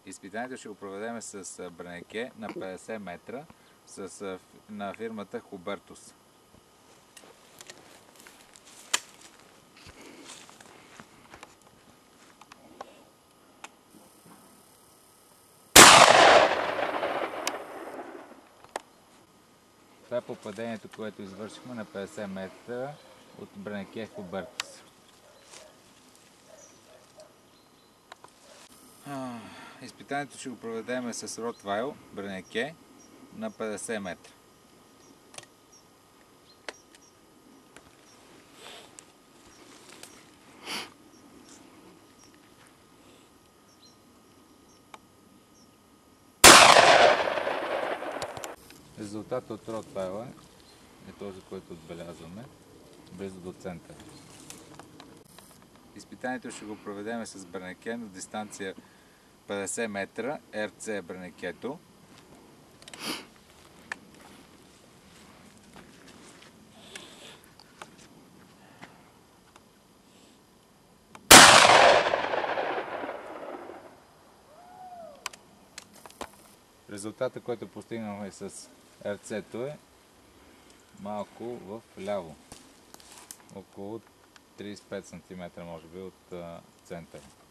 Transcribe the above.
Изпитанието ще го проведем с бранеке на 50 метра на фирмата Хубертус. Това е попадението, което извършихме на 50 метра от бранеке Хубертус. Изпитанието ще го проведем с Ротвайл бранеке на 50 метра. Резултатът от Ротвайла е този, който отбелязваме близо до центъра. Изпитанието ще го проведем с бранеке на дистанция 50 метра, RC бранекето. Резултатът, който постигнахме с RC-то е малко в ляво, около 35 см може би от центъра.